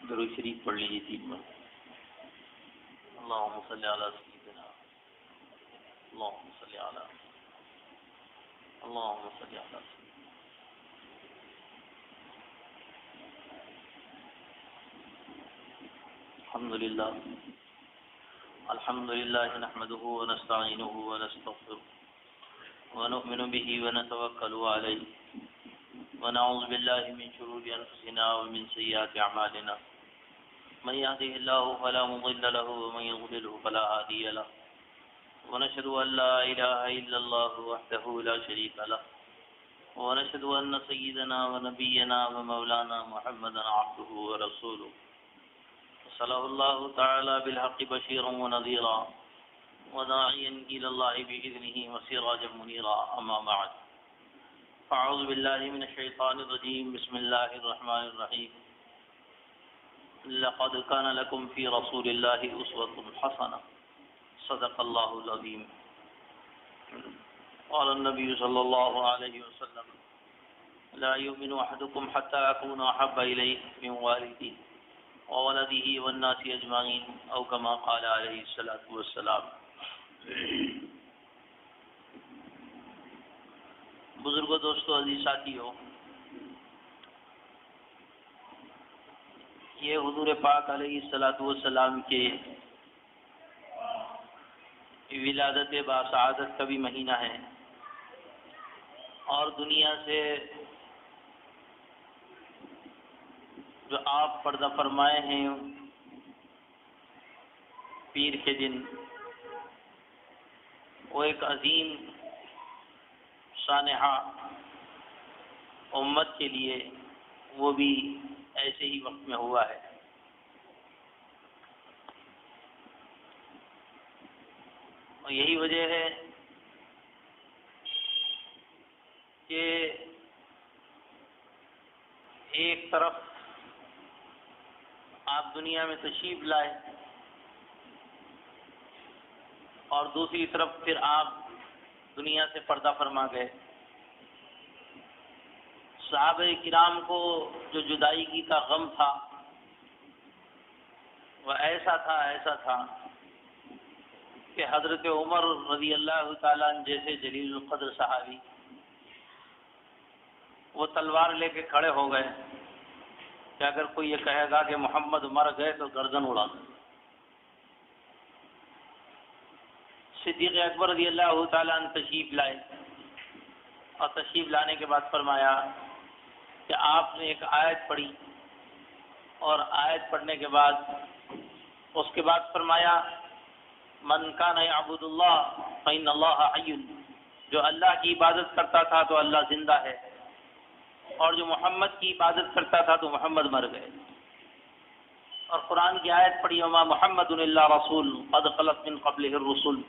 درود شریف پڑھ لیجیے 3 بار. اللهم صل على سيدنا اللهم صل على اللهم صل على الحمد لله نحمده ونستعينه ونستغفره ونؤمن به ونتوكل عليه ونعوذ بالله من شرور أنفسنا ومن سيئات أعمالنا من يهده الله فلا مضل له ومن يضلله فلا هادي له ونشهد أن لا إله إلا الله وحده لا شريك له ونشهد أن سيدنا ونبينا ومولانا محمدا عبده ورسوله صلى الله تعالى بالحق بشيرا ونذيرا وداعيا إلى الله بإذنه وسراجا منيرا. أما بعد أعوذ بالله من الشيطان الرجيم. بسم الله الرحمن الرحيم. لقد كان لكم في رسول الله أسوة حسنة صدق الله العظيم. قال النبي صلى الله عليه وسلم لا يؤمن أحدكم حتى أكون أحب إليه من والده وولده والناس أجمعين أو كما قال عليه الصلاة والسلام. بزرگوں، دوستو، عزیز ساتھیو، یہ حضور پاک علیہ الصلاۃ والسلام کے ولادت باسعادت کا بھی مہینہ ہے، اور دنیا سے جو آپ پردہ فرمائے ہیں پیر کے دن، وہ ایک عظیم سانحہ امت کے لیے، وہ بھی ایسے ہی وقت میں ہوا ہے. اور یہی وجہ ہے کہ ایک طرف آپ دنیا میں تشریف لائے اور دوسری طرف پھر آپ دنیا سے پردہ فرما گئے. صحابہ کرام کو جو جدائیگی کا غم تھا وہ ایسا تھا کہ حضرت عمر رضی اللہ تعالیٰ عنہ جیسے جلیل القدر صحابی وہ تلوار لے کے کھڑے ہو گئے کہ اگر کوئی یہ کہے گا کہ محمد مر گئے تو گردن اڑا دیں. صدیق اکبر رضی اللہ تعالیٰ عنہ تشریف لائے اور تشریف لانے کے بعد فرمایا کہ آپ نے ایک آیت پڑھی، اور آیت پڑھنے کے بعد اس کے بعد فرمایا من کان یعبد اللہ فإن اللہ حی، جو اللہ کی عبادت کرتا تھا تو اللہ زندہ ہے، اور جو محمد کی عبادت کرتا تھا تو محمد مر گئے. اور قرآن کی آیت پڑھی وما محمد الا رسول قد خلت من قبلہ الرسل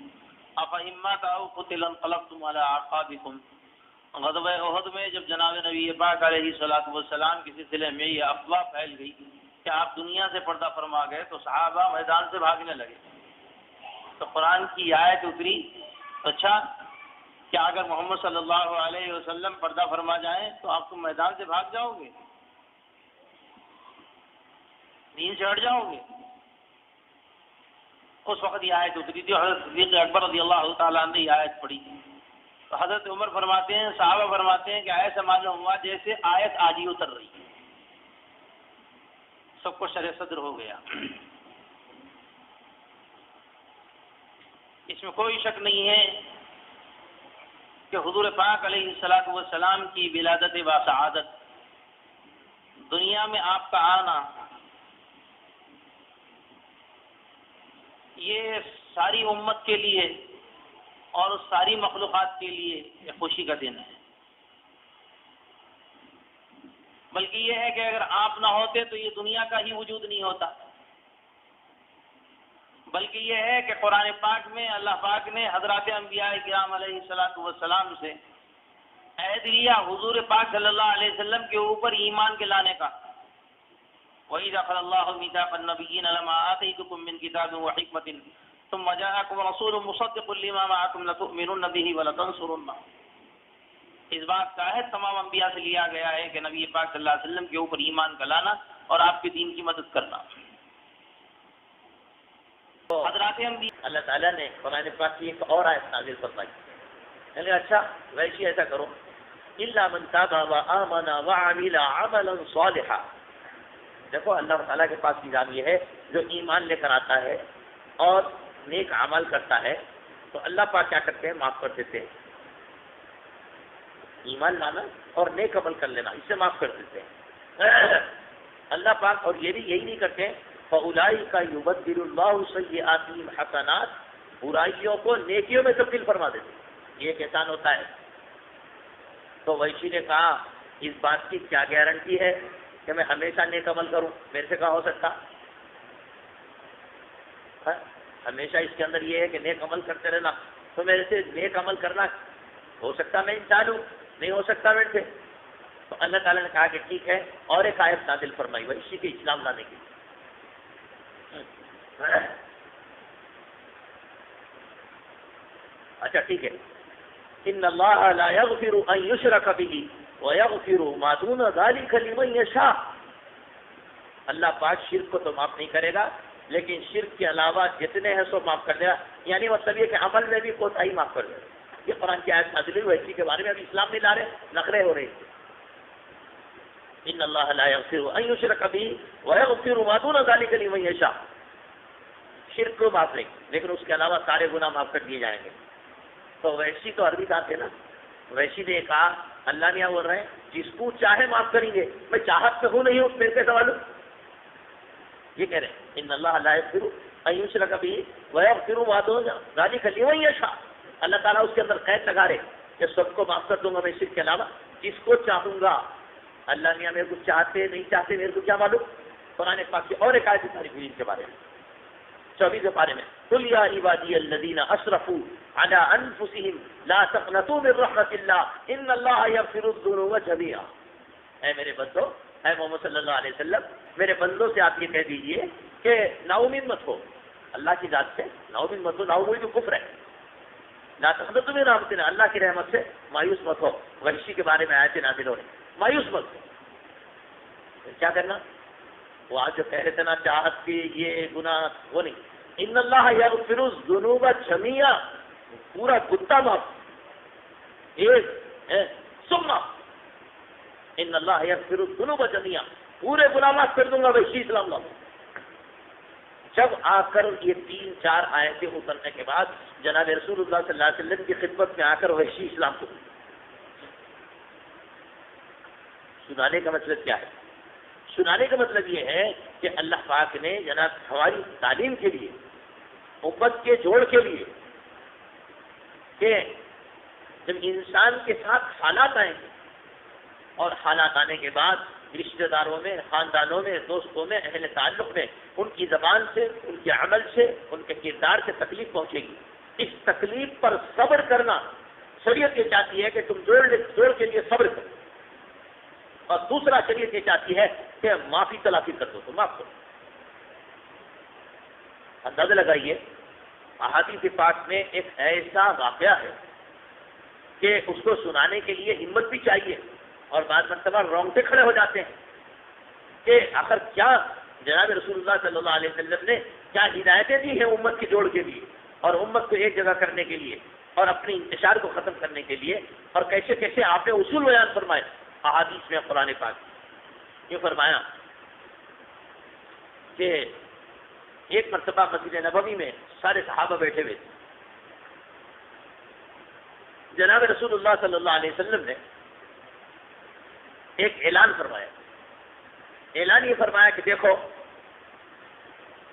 افإن مات أو قتل انقلبتم على أعقابكم. غزوہ احد میں جب جناب نبی پاک علیہ الصلوۃ والسلام کے سلسلے میں یہ افواہ پھیل گئی کہ آپ دنیا سے پردہ فرما گئے تو صحابہ میدان سے بھاگنے لگے. تو قرآن کی آیت اتری، اچھا کیا اگر محمد صلی اللہ علیہ وسلم پردہ فرما جائیں تو آپ تو میدان سے بھاگ جاؤ گے، دین سے ہٹ جاؤ گے؟ اس وقت یہ آیت اتری تھی. حضرت صدیق اکبر رضی اللہ تعالیٰ عنہ نے یہ آیت پڑھی تو حضرت عمر فرماتے ہیں، صحابہ فرماتے ہیں کہ ایسا معلوم ہوا جیسے آیت آج ہی اتر رہی ہے. سب کو شرح صدر ہو گیا. اس میں کوئی شک نہیں ہے کہ حضور پاک علیہ الصلوۃ والسلام کی ولادت باسعادت، دنیا میں آپ کا آنا، یہ ساری امت کے لیے اور ساری مخلوقات کے لیے یہ خوشی کا دن ہے. بلکہ یہ ہے کہ اگر آپ نہ ہوتے تو یہ دنیا کا ہی وجود نہیں ہوتا. بلکہ یہ ہے کہ قرآن پاک میں اللہ پاک نے حضرات انبیاء کرام علیہ الصلوۃ والسلام سے عہد لیا حضور پاک صلی اللہ علیہ وسلم کے اوپر ایمان کے لانے کا. وَإِذَا أَخَذَ اللَّهُ مِيثَاقَ النَّبِيِّينَ لَمَا آتَيْتُكُم مِّن كِتَابٍ وَحِكْمَةٍ ثُمَّ جَاءَكُمْ رَسُولٌ مُصَدِّقٌ لِّمَا مَعَكُمْ لَتُؤْمِنُنَّ بِهِ وَلَتَنصُرُنَّهُ. اس بات کا عہد تمام انبیاء سے لیا گیا ہے کہ نبی پاک صلی اللہ علیہ وسلم کے اوپر ایمان کا لانا اور آپ کے دین کی مدد کرنا۔ حضرات انبیاء اللہ تعالیٰ نے قرآن پاک کی ایک اور آیت نازل فرمائی، یعنی اچھا ویسے ایسا کرو الا من تاب وآمن وعمل عملا صالحا۔ دیکھو اللہ تعالیٰ کے پاس نظام یہ ہے، جو ایمان لے کر آتا ہے اور نیک عمل کرتا ہے تو اللہ پاک کیا کرتے ہیں؟ معاف کر دیتے ہیں۔ ایمان لانا اور نیک عمل کر لینا، اس سے معاف کر دیتے ہیں اللہ پاک۔ اور یہ بھی یہی نہیں کرتے، فَأُولَٰئِكَ يُبَدِّلُ اللَّهُ سَيِّئَاتِهِمْ حَسَنَاتٍ، برائیوں کو نیکیوں میں تبدیل فرما دیتے ہیں۔ یہ ایک احسان ہوتا ہے۔ تو ویشی نے کہا اس بات کی کیا گارنٹی ہے کہ میں ہمیشہ نیک عمل کروں؟ میرے سے کہا ہو سکتا؟ ہمیشہ اس کے اندر یہ ہے کہ نیک عمل کرتے رہنا، تو میرے سے نیک عمل کرنا ہو سکتا میں انسان ہوں، نہیں ہو سکتا میرے سے؟ تو اللہ تعالیٰ نے کہا کہ ٹھیک ہے، اور ایک آیت نازل فرمائی ویشی کے اسلام لانے کی۔ اچھا ٹھیک ہے، ان اللہ لا یغفر ان یشرک بہ ویغفر ما دون ذلک لمن یشاء۔ اللہ پاک شرک کو تو معاف نہیں کرے گا، لیکن شرک کے علاوہ جتنے ہیں سو معاف کر دے گا۔ یعنی مطلب یہ کہ عمل میں بھی کوتاہی معاف کر دے گا۔ یہ قرآن کی آیت نازل ہوئی، ویسی کے بارے میں ابھی اسلام نہیں لا رہے، نخرے ہو رہے ہیں۔ ان اللہ لا یغفر ان یشرک بہ ویغفر ما دون ذلک لمن یشاء۔ شرک کو معاف نہیں، لیکن اس کے علاوہ سارے گناہ معاف کر دیے جائیں گے۔ تو ویسی تو عربی ذات ہے نا، ویسی نے کہا اللہ نے بول رہے ہیں جس کو چاہے معاف کریں گے، میں چاہت میں ہوں نہیں ہوں، میرے سے سوال یہ کہہ رہے ہیں ان اللہ لا یغفر ان یشرک بہ ویغفر ما دون ذلک لمن یشاء۔ اللہ تعالیٰ اس کے اندر قید لگا رہے کہ سب کو معاف کر دوں گا میں شرک کے علاوہ، جس کو چاہوں گا۔ اللہ میاں میرے کو چاہتے نہیں چاہتے میرے کو کیا معلوم؟ قرآن پاک کی اور ایک آیت تعریف ہوئی ان کے بارے میں 24 پارے میں، قل یا عبادی الذین اسرفوا علی انفسہم لا تقنطوا من رحمت اللہ ان اللہ یغفر الذنوب جميعا۔ اے میرے بندو، اے محمد صلی اللہ علیہ وسلم، میرے بندوں سے آپ یہ کہہ دیجئے کہ نا امید مت ہو اللہ کی ذات سے، نا امید مت ہو، نا امید تو کفر ہے۔ لا تقنطوا من رحمت اللہ، اللہ کی رحمت سے مایوس مت ہو۔ وحشی کے بارے میں آیتیں نازل ہو رہی، مایوس مت ہو۔ کیا کرنا؟ وہ آج جو کہہ رہے تھے نا چاہت کی یہ گناہ، وہ نہیں، ان اللہ یغفر الذنوب جميعا، پورا گتا معاف، ایک سب معاف۔ ان اللہ یغفر الذنوب جميعا، پورے گناہ معاف کر دوں گا وحشی اسلام لاؤ۔ جب آ کر یہ 3-4 آیتیں اترنے کے بعد جناب رسول اللہ صلی اللہ علیہ وسلم کی خدمت میں آ کر وحشی اسلام کو سنانے کا مطلب کیا ہے؟ سنانے کا مطلب یہ ہے کہ اللہ پاک نے جناب ہماری تعلیم کے لیے، امت کے جوڑ کے لیے، کہ جب انسان کے ساتھ حالات آئیں گے اور حالات آنے کے بعد رشتہ داروں میں، خاندانوں میں، دوستوں میں، اہل تعلق میں ان کی زبان سے، ان کے عمل سے، ان کے کردار سے تکلیف پہنچے گی۔ اس تکلیف پر صبر کرنا شریعت یہ چاہتی ہے کہ تم جوڑ کے لیے صبر کرو، اور دوسرا شریعت یہ چاہتی ہے کہ معافی تلافی کر دو، تو معاف کرو۔ اندازہ لگائیے احادیث پاک میں ایک ایسا واقعہ ہے کہ اس کو سنانے کے لیے ہمت بھی چاہیے، اور بعض مرتبہ رونگٹے کھڑے ہو جاتے ہیں کہ آخر کیا جناب رسول اللہ صلی اللہ علیہ وسلم نے کیا ہدایتیں دی ہیں امت کے جوڑ کے لیے، اور امت کو ایک جگہ کرنے کے لیے، اور اپنے انتشار کو ختم کرنے کے لیے، اور کیسے کیسے آپ نے اصول بیان فرمائے احادیث میں۔ قرآن پاک یہ فرمایا کہ ایک مرتبہ مسجد نبوی میں سارے صحابہ بیٹھے ہوئے تھے، جناب رسول اللہ صلی اللہ علیہ وسلم نے ایک اعلان فرمایا۔ اعلان یہ فرمایا کہ دیکھو،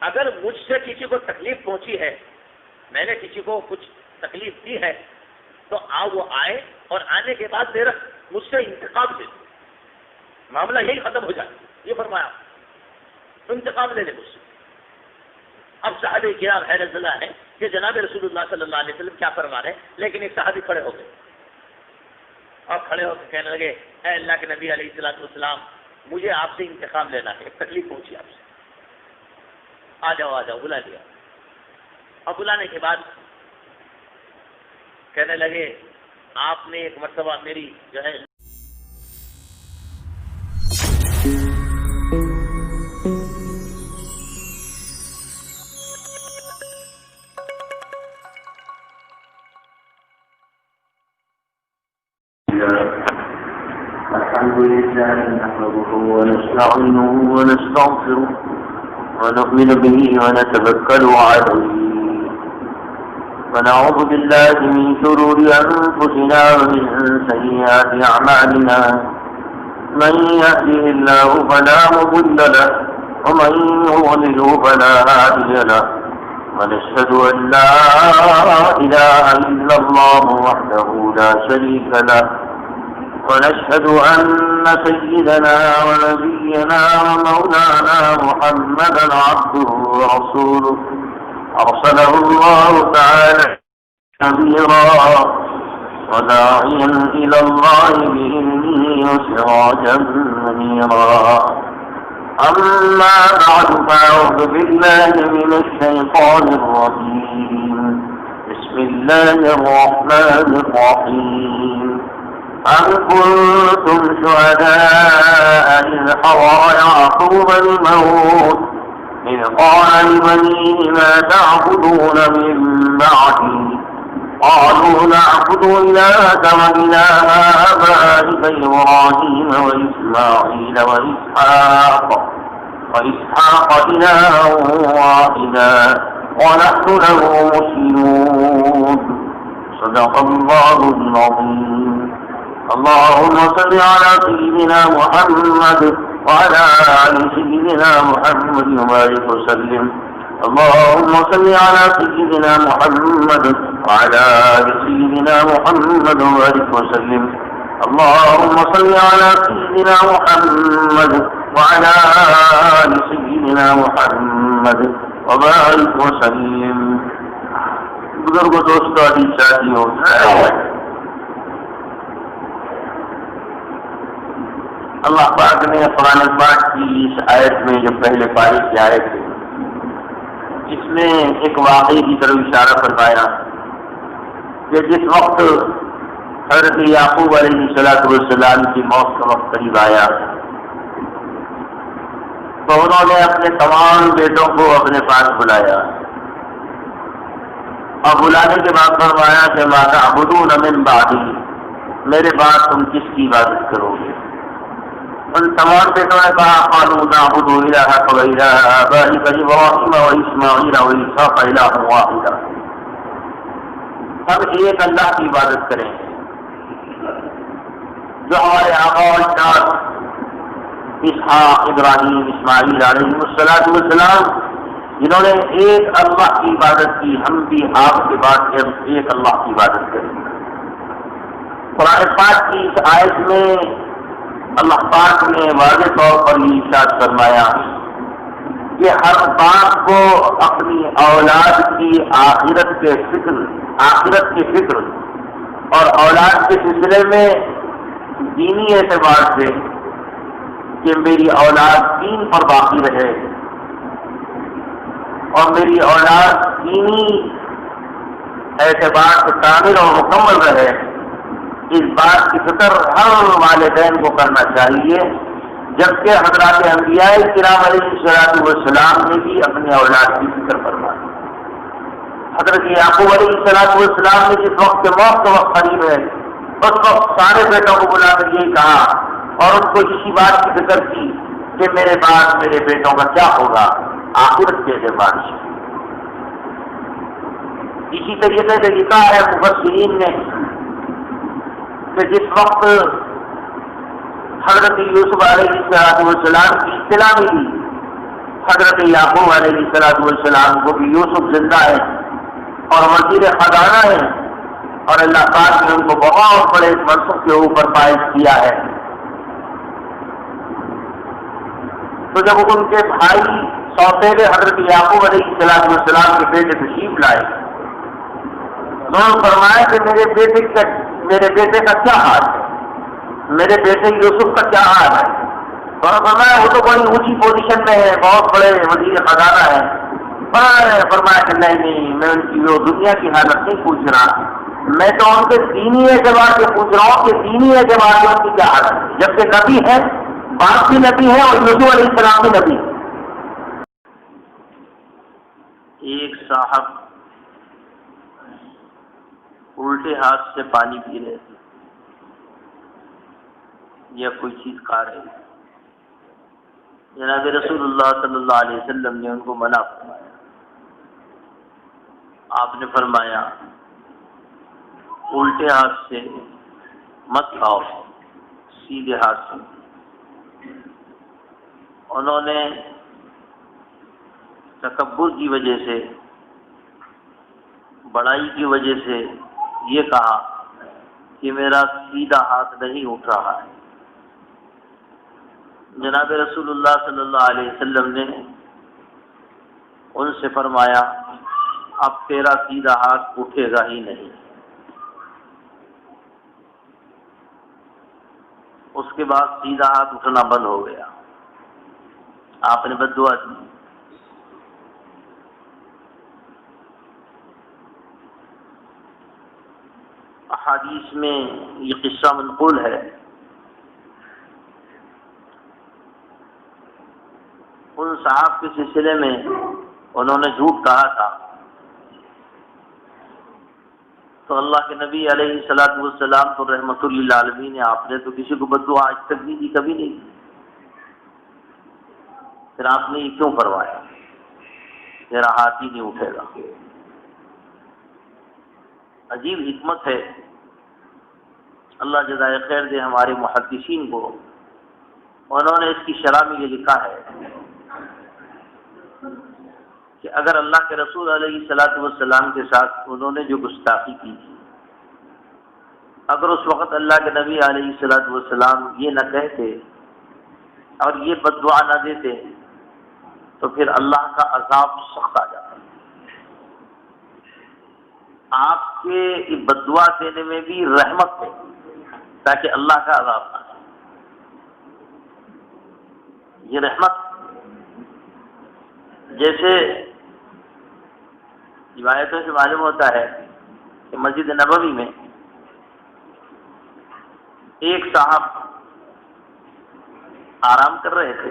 اگر مجھ سے کسی کو تکلیف پہنچی ہے، میں نے کسی کو کچھ تکلیف دی ہے، تو وہ آئے اور آنے کے بعد میرا مجھ سے انتقام لے، معاملہ یہی ختم ہو جائے۔ یہ فرمایا انتقام لے لے مجھ سے۔ اب صحابہ کرام حیرت زدہ ہے کہ جناب رسول اللہ صلی اللہ علیہ وسلم کیا فرما رہے ہیں، لیکن ایک صحابی کھڑے ہو گئے اور کھڑے ہو کے کہنے لگے، اے اللہ کے نبی علیہ الصلوۃ والسلام، مجھے آپ سے انتقام لینا ہے، ایک تکلیف پہنچی آپ سے، آ جاؤ، بلا لیا۔ اور بلانے کے بعد کہنے لگے، آپ نے ایک مرتبہ میری جو ہے ونستعينه ونستغفره ونؤمن به ونتوكل عليه ونعوذ بالله من شرور أنفسنا ومن سيئات أعمالنا من يهده الله فلا مضل له ومن يضلل فلا هادي له ونشهد أن لا إله إلا الله وحده لا شريك له ونشهد أن سيدنا ونبينا ومولانا محمدا عبده ورسوله أرسله الله تعالى نذيرا وداعيا إلى الله بإذنه وسراجا منيرا أما بعد فأعوذ بالله من الشيطان الرجيم بسم الله الرحمن الرحيم أم كنتم شهداء إذ حضر يعقوب الموت إذ قال لبنيه ما تعبدون من بعدي قالوا نعبد إلهك وإله آبائك إبراهيم وإسماعيل وإسحاق إلها واحدا ونحن له مسلمون صدق الله العظيم اللهم صل على سيدنا محمد وعلى آل سيدنا محمد وبارك وسلم اللهم صل على سيدنا محمد وعلى آل سيدنا محمد وبارك وسلم اللهم صل على سيدنا محمد وعلى آل سيدنا محمد وبارك وسلم بزرگ دوستو عزیز ساتھیو اللہ پاک نے قرآن پاک کی اس آیت میں جو پہلے پارے کی آیت ہے اس میں ایک واقعے کی طرف اشارہ فرمایا کہ جس وقت حضرت یعقوب علیہ السلام کی موت کا وقت قریب آیا تو انہوں نے اپنے تمام بیٹوں کو اپنے پاس بلایا اور بلانے کے بعد فرمایا کہ ما تعبدون من بعدی، میرے بعد تم کس کی عبادت کرو گے؟ ان تمام بیٹوں نے کہا قالوا نعبد الہک و الہ آبائک ابراہیم و اسماعیل و اسحاق الہ واحدا، ہم ایک اللہ کی عبادت کریں گے جو ہمارے آقا و اجداد اسحاق ابراہیم اسماعیل علیہ السلام جنہوں نے ایک اللہ کی عبادت کی، ہم بھی آپ کے بعد ایک اللہ کی عبادت کریں گے۔ قرآن پاک کی اس آیت میں اللہ پاک نے واضح طور پر یہ ارشاد فرمایا کہ ہر باپ کو اپنی اولاد کی آخرت کی فکر اور اولاد کے سلسلے میں دینی اعتبار سے کہ میری اولاد دین پر باقی رہے اور میری اولاد دینی اعتبار سے کامل اور مکمل رہے، اس بات کی فکر ہر والدین کو کرنا چاہیے، جبکہ حضرات انبیاء کرام علیہ السلام نے بھی اپنے اولاد کی فکر فرمائی۔ حضرت یعقوب علیہ السلام نے جس وقت موت کا وقت قریب ہے اس وقت سارے بیٹوں کو بلا کر یہی کہا اور ان کو اسی بات کی فکر کی کہ میرے بعد میرے بیٹوں کا کیا ہوگا آخرت کے اعتبار سے۔ اسی طریقے سے لکھا ہے مفسرین نے کہ جس وقت حضرت یوسف علیہ السلام کی اطلاع ملی حضرت یعقوب علیہ السلام کو بھی یوسف زندہ ہے اور وزیر خزانہ ہے اور اللہ پاک نے ان کو بہت بڑے منصب کے اوپر فائز کیا ہے، تو جب ان کے بھائی سوتیلے حضرت یعقوب علیہ السلام کے بیٹے تشریف لائے تو فرمایا کہ میرے بیٹے کا کیا حال ہے، میرے بیٹے یوسف کا کیا حال ہے؟ اور فرمایا وہ تو بڑی اونچی پوزیشن میں ہے، بہت بڑے وزیر خزانہ ہے۔ فرمایا کہ نہیں، میں ان کی وہ دنیا کی حالت نہیں پوچھ رہا، میں تو ان کے دینی اعتبار سے پوچھ رہا ہوں کہ دینی اعتبار سے ان کی کیا حالت ہے، جبکہ نبی ہے، باپ بھی نبی ہے اور یوسف علیہ السلام بھی نبی ہے۔ ایک صاحب الٹے ہاتھ سے پانی پی رہے تھے یا کوئی چیز کھا رہے تھے، جناب رسول اللہ صلی اللہ علیہ وسلم نے ان کو منع فرمایا. آپ نے فرمایا الٹے ہاتھ سے مت کھاؤ، سیدھے ہاتھ سے. انہوں نے تکبر کی وجہ سے، بڑائی کی وجہ سے یہ کہا کہ میرا سیدھا ہاتھ نہیں اٹھ رہا ہے. جناب رسول اللہ صلی اللہ علیہ وسلم نے ان سے فرمایا اب تیرا سیدھا ہاتھ اٹھے گا ہی نہیں. اس کے بعد سیدھا ہاتھ اٹھنا بند ہو گیا. آپ نے بد دعا دی. احادیث میں یہ قصہ منقول ہے. ان صاحب کے سلسلے میں انہوں نے جھوٹ کہا تھا تو اللہ کے نبی علیہ الصلوۃ والسلام تو رحمت للعالمین، آپ نے تو کسی کو بد دعا آج تک نہیں دی، کبھی نہیں. پھر آپ نے یہ کیوں فرمایا تیرا ہاتھ ہی نہیں اٹھے گا؟ عجیب حکمت ہے. اللہ جزائے خیر دے ہمارے محدثین کو. انہوں نے اس کی شرح میں یہ لکھا ہے کہ اگر اللہ کے رسول علیہ الصلوۃ والسلام کے ساتھ انہوں نے جو گستاخی کی تھی، اگر اس وقت اللہ کے نبی علیہ الصلوۃ والسلام یہ نہ کہتے اور یہ بد دعا نہ دیتے تو پھر اللہ کا عذاب سخت آ جاتا. آپ کے بد دعا دینے میں بھی رحمت ہے تاکہ اللہ کا عذاب نہ آئے. یہ رحمت جیسے روایتوں سے معلوم ہوتا ہے کہ مسجد نبوی میں ایک صاحب آرام کر رہے تھے.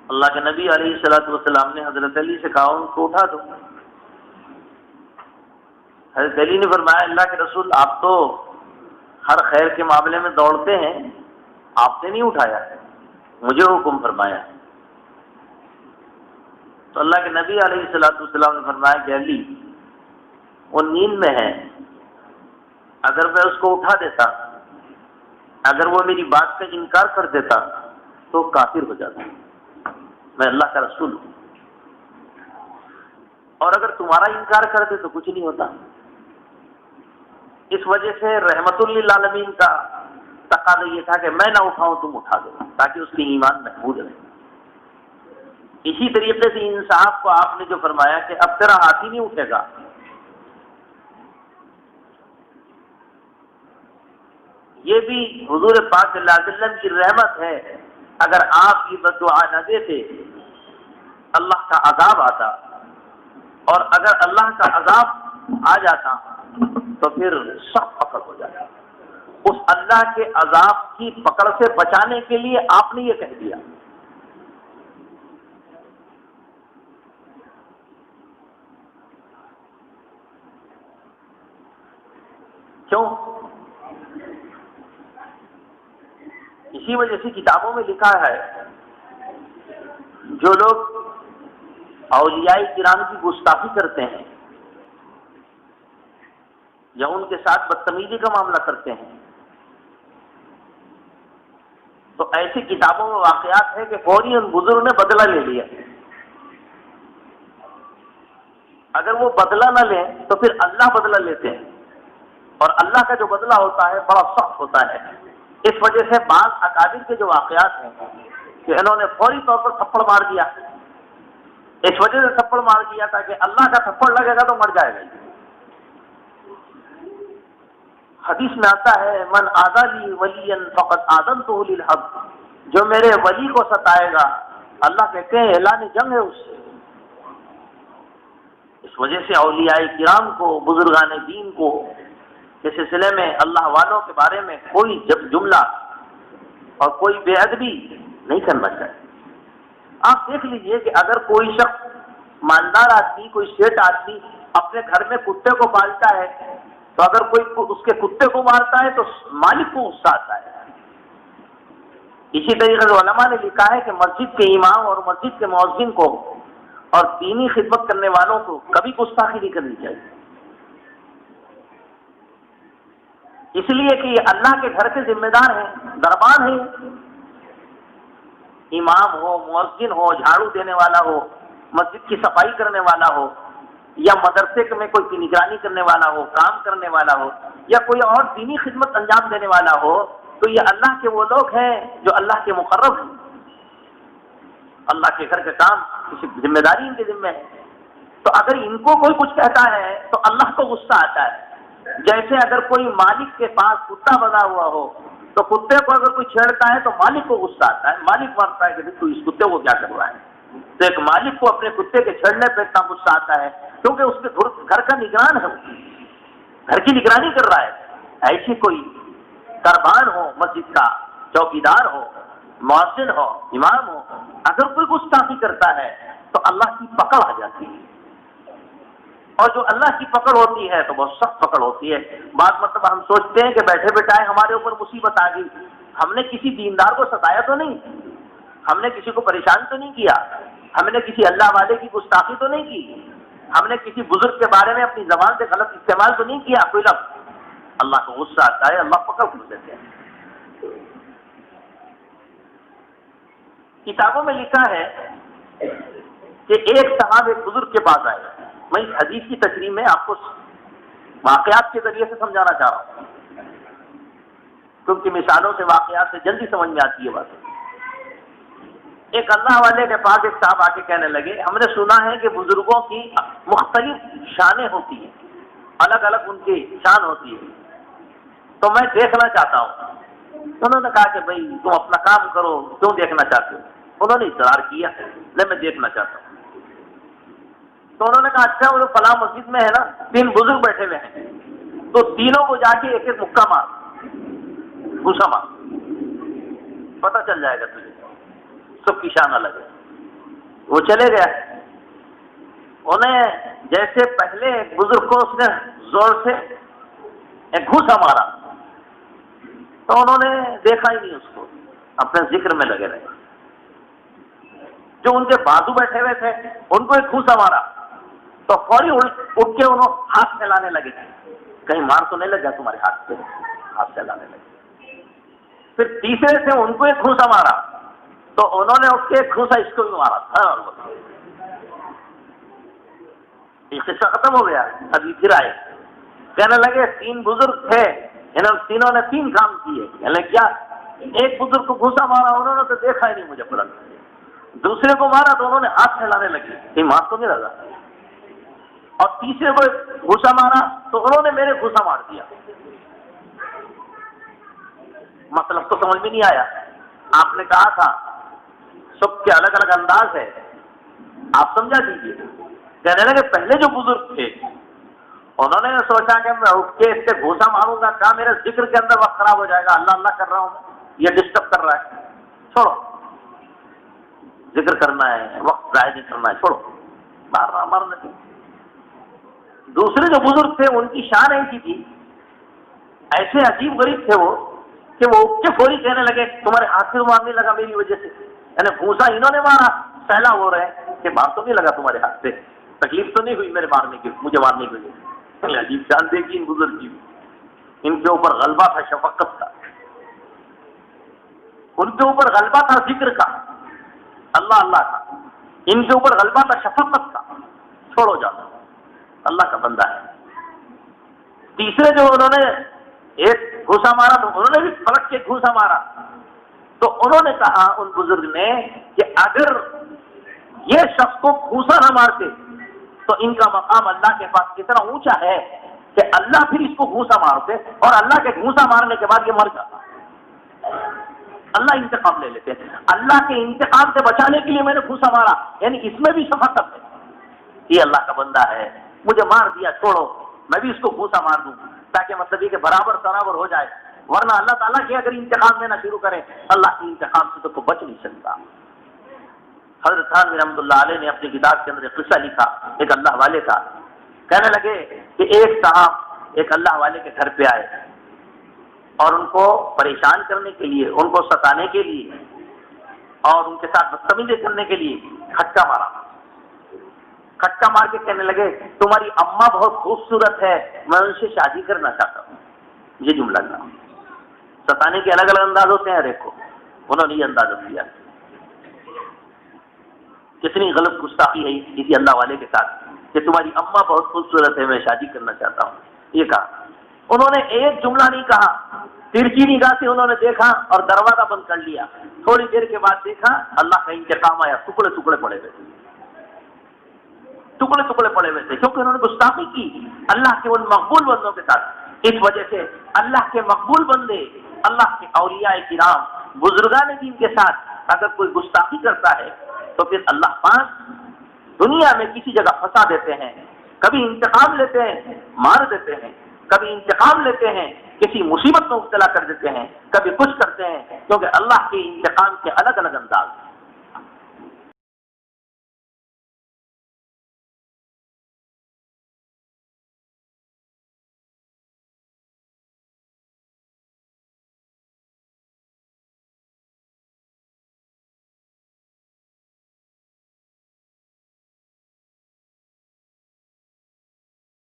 اللہ کے نبی علیہ الصلوۃ والسلام نے حضرت علی سے کہا ان کو اٹھا دو. حضرت علی نے فرمایا اللہ کے رسول آپ تو ہر خیر کے معاملے میں دوڑتے ہیں، آپ نے نہیں اٹھایا، مجھے حکم فرمایا. تو اللہ کے نبی علیہ الصلوۃ والسلام نے فرمایا کہ علی وہ نیند میں ہے، اگر میں اس کو اٹھا دیتا، اگر وہ میری بات کا انکار کر دیتا تو کافر ہو جاتا. میں اللہ کا رسول ہوں، اور اگر تمہارا انکار کر دے تو کچھ نہیں ہوتا. اس وجہ سے رحمت للعالمین کا تقاضا یہ تھا کہ میں نہ اٹھاؤں تم اٹھا دو تاکہ اس کی ایمان محفوظ رہے. اسی طریقے سے انصاف کو آپ نے جو فرمایا کہ اب تیرا ہاتھ ہی نہیں اٹھے گا، یہ بھی حضور پاک صلی اللہ علیہ وسلم کی رحمت ہے. اگر آپ یہ بد دعا نہ دیتے اللہ کا عذاب آتا، اور اگر اللہ کا عذاب آ جاتا تو پھر سخت پکڑ ہو جاتا. اس اللہ کے عذاب کی پکڑ سے بچانے کے لیے آپ نے یہ کہہ دیا. کیوں؟ اسی وجہ سے کتابوں میں لکھا ہے جو لوگ اولیاء کرام کی گستاخی کرتے ہیں یا ان کے ساتھ بدتمیزی کا معاملہ کرتے ہیں تو ایسی کتابوں میں واقعات ہے کہ فوری ان بزرگ نے بدلہ لے لیا. اگر وہ بدلہ نہ لیں تو پھر اللہ بدلہ لیتے ہیں، اور اللہ کا جو بدلہ ہوتا ہے بڑا سخت ہوتا ہے. اس وجہ سے بعض اکابر کے جو واقعات ہیں کہ انہوں نے فوری طور پر تھپڑ مار دیا، اس وجہ سے تھپڑ مار دیا تھا کہ اللہ کا تھپڑ لگے گا تو مر جائے گا. حدیث میں آتا ہے من آذا لی ولیا فقد آذنتہ للحق، جو میرے ولی کو ستائے گا اللہ کہتے ہیں اعلان جنگ ہے اس سے. اس وجہ سے اولیاء کرام کو، بزرگان دین کو اس سلسلے میں اللہ والوں کے بارے میں کوئی جملہ اور کوئی بے ادبی نہیں کرنا چاہیے. آپ دیکھ لیجئے کہ اگر کوئی شخص مالدار آدمی، کوئی سیٹ آدمی اپنے گھر میں کتے کو پالتا ہے تو اگر کوئی اس کے کتے کو مارتا ہے تو مالک کو غصہ آتا ہے. اسی طریقے سے علماء نے لکھا ہے کہ مسجد کے امام اور مسجد کے مؤذن کو اور دینی خدمت کرنے والوں کو کبھی گستاخی نہیں کرنی چاہیے، اس لیے کہ یہ اللہ کے گھر کے ذمہ دار ہیں، دربان ہیں، امام ہو، مؤذن ہو، جھاڑو دینے والا ہو، مسجد کی صفائی کرنے والا ہو، یا مدرسے میں کوئی نگرانی کرنے والا ہو، کام کرنے والا ہو، یا کوئی اور دینی خدمت انجام دینے والا ہو، تو یہ اللہ کے وہ لوگ ہیں جو اللہ کے مقرب ہیں، اللہ کے گھر کا کام کسی ذمہ داری ان کے ذمہ ہے۔ تو اگر ان کو کوئی کچھ کہتا ہے تو اللہ کو غصہ آتا ہے، جیسے اگر کوئی مالک کے پاس کتا بندھا ہوا ہو تو کتے کو اگر کوئی چھیڑتا ہے تو مالک کو غصہ آتا ہے، مالک مانتا ہے کہ تو اس کتے کو کیا کر رہا ہے۔ تو ایک مالک کو اپنے کتے کے چھیڑنے پہ اتنا غصہ آتا ہے کیونکہ اس کے گھر کا نگران ہے، گھر کی نگرانی کر رہا ہے۔ ایسی کوئی دربان ہو، مسجد کا چوکیدار ہو، مؤذن ہو، امام ہو، اگر کوئی گستاخی کرتا ہے تو اللہ کی پکڑ آ جاتی ہے، اور جو اللہ کی پکڑ ہوتی ہے تو بہت سخت پکڑ ہوتی ہے۔ بعض مرتبہ ہم سوچتے ہیں کہ بیٹھے بیٹھائے ہمارے اوپر مصیبت آ گئی، ہم نے کسی دیندار کو ستایا تو نہیں، ہم نے کسی کو پریشان تو نہیں کیا، ہم نے کسی اللہ والے کی گستاخی تو نہیں کی، ہم نے کسی بزرگ کے بارے میں اپنی زبان سے غلط استعمال تو نہیں کیا کوئی لفظ، اللہ کو غصہ آتا ہے، اللہ پکڑ کر دیتے ہیں۔ کتابوں میں لکھا ہے کہ ایک صاحب ایک بزرگ کے پاس آئے، میں اس حدیث کی تشریح میں آپ کو واقعات کے ذریعے سے سمجھانا چاہ رہا ہوں، کیونکہ مثالوں سے واقعات سے جلدی سمجھ میں آتی ہے بات۔ ایک اللہ والے کے پاس ایک صاحب آ کے کہنے لگے، ہم نے سنا ہے کہ بزرگوں کی مختلف شانیں ہوتی ہیں، الگ الگ ان کی شان ہوتی ہے، تو میں دیکھنا چاہتا ہوں۔ انہوں نے کہا کہ بھائی تم اپنا کام کرو، کیوں دیکھنا چاہتے ہو؟ انہوں نے اصرار کیا، نہیں میں دیکھنا چاہتا ہوں۔ تو انہوں نے کہا اچھا وہ فلاں مسجد میں ہے نا 3 بزرگ بیٹھے ہوئے ہیں، تو تینوں کو جا کے ایک ایک مکہ مار، گھوسا مار، پتہ چل جائے گا تجھے، سب کی شان الگ ہے۔ وہ چلے گیا، انہیں جیسے پہلے ایک بزرگ کو اس نے زور سے ایک گھوسا مارا تو انہوں نے دیکھا ہی نہیں اس کو، اپنے ذکر میں لگے رہے۔ جو ان کے بازو بیٹھے ہوئے تھے ان کو ایک گھوسا مارا تو فوری اٹھ کے انہوں ہاتھ پھیلانے لگے، کہیں مار تو نہیں لگا تمہارے ہاتھ پہ، ہاتھ پھیلانے لگے۔ پھر تیسرے سے ان کو ایک گھوسا مارا تو انہوں نے اٹھ کے ایک گھوسا اس کو بھی مارا تھا، اور یہ قصہ ختم ہو گیا۔ ابھی پھر آئے، کہنے لگے 3 بزرگ تھے، انہوں تینوں نے 3 کام کیے، یعنی کیا؟ ایک بزرگ کو گھوسا مارا انہوں نے تو دیکھا ہی نہیں مجھے پورا، دوسرے کو مارا تو انہوں نے ہاتھ پھیلانے لگے، کہیں مار تو نہیں لگا، اور تیسرے کو گھوسا مارا تو انہوں نے میرے گھوسا مار دیا۔ مطلب تو سمجھ میں نہیں آیا، آپ نے کہا تھا سب کے الگ الگ انداز ہے، آپ سمجھا دیجیے۔ کہنے لگے پہلے جو بزرگ تھے انہوں نے سوچا کہ میں اٹھ کے اس سے گھوسا ماروں گا، کہا میرے ذکر کے اندر وقت خراب ہو جائے گا، اللہ اللہ کر رہا ہوں، یہ ڈسٹرب کر رہا ہے، چھوڑو، ذکر کرنا ہے، وقت ضائع نہیں کرنا ہے، چھوڑو، مارنے دو۔ دوسرے جو بزرگ تھے ان کی شان ایسی تھی، ایسے عجیب غریب تھے وہ کہ وہ اٹھ کے فوری کہنے لگے تمہارے ہاتھ سے مارنے لگا میری وجہ سے، یعنی گھوسا انہوں نے مارا، پہلا ہو رہے ہیں کہ مار تو نہیں لگا تمہارے ہاتھ سے، تکلیف تو نہیں ہوئی میرے مارنے کی، مجھے مارنے کی وجہ سے۔ عجیب شان دیکھی ان بزرگ کی، ان کے اوپر غلبہ تھا شفقت کا، ان کے اوپر غلبہ تھا ذکر کا، اللہ اللہ کا، ان کے اوپر غلبہ تھا شفقت کا، چھوڑو جاؤ، اللہ کا بندہ ہے۔ تیسرے جو انہوں نے ایک گھوسا مارا تو انہوں نے بھی پلٹ کے گھوسا مارا، تو انہوں نے کہا ان بزرگ نے کہ اگر یہ شخص کو گھوسا نہ مارتے تو ان کا مقام اللہ کے پاس کتنا اونچا ہے کہ اللہ پھر اس کو گھوسا مارتے، اور اللہ کے گھوسا مارنے کے بعد یہ مر جاتا، اللہ انتقام لے لیتے۔ اللہ کے انتقام سے بچانے کے لیے میں نے گھوسا مارا، یعنی اس میں بھی شفقت ہے، یہ اللہ کا بندہ ہے، مجھے مار دیا، چھوڑو میں بھی اس کو گھوسا مار دوں، تاکہ مطلب یہ کہ برابر برابر ہو جائے، ورنہ اللہ تعالیٰ کے اگر انتقام لینا شروع کرے اللہ کے انتقام سے تو کوئی بچ نہیں سکتا۔ حضرت خان رحمۃ اللہ علیہ نے اپنی کتاب کے اندر ایک قصہ لکھا ایک اللہ والے کا، کہنے لگے کہ ایک صاحب ایک اللہ والے کے گھر پہ آئے اور ان کو پریشان کرنے کے لیے، ان کو ستانے کے لیے اور ان کے ساتھ بدتمیزی کرنے کے لیے کھٹکا مارا. کھٹکا مار کے کہنے لگے تمہاری اماں بہت خوبصورت ہے، میں ان سے شادی کرنا چاہتا ہوں. یہ جملہ تھا. ستانے کے الگ الگ انداز ہوتے ہیں ہر ایک کو، انہوں نے یہ انداز کیا. کتنی غلط گستاخی ہے کسی اللہ والے کے ساتھ کہ تمہاری اماں بہت خوبصورت ہے، میں شادی کرنا چاہتا ہوں. یہ کہا. انہوں نے ایک جملہ نہیں کہا، ترچھی نگاہ سے انہوں نے دیکھا اور دروازہ بند کر لیا. تھوڑی دیر کے بعد دیکھا اللہ کا انتقام آیا، ٹکڑے ٹکڑے پڑے ہوئے تھے، ٹکڑے ٹکڑے پڑے ہوئے تھے، کیونکہ انہوں نے گستاخی کی اللہ کے ان مقبول بندوں کے ساتھ. اس وجہ سے اللہ کے مقبول بندے، اللہ کے اولیاء کرام، بزرگان دین کے ساتھ اگر کوئی گستاخی کرتا ہے تو پھر اللہ پاک دنیا میں کسی جگہ پھنسا دیتے ہیں. کبھی انتقام لیتے ہیں، مار دیتے ہیں، کبھی انتقام لیتے ہیں، کسی مصیبت میں مبتلا کر دیتے ہیں، کبھی کچھ کرتے ہیں، کیونکہ اللہ کے انتقام کے الگ الگ انداز ہیں.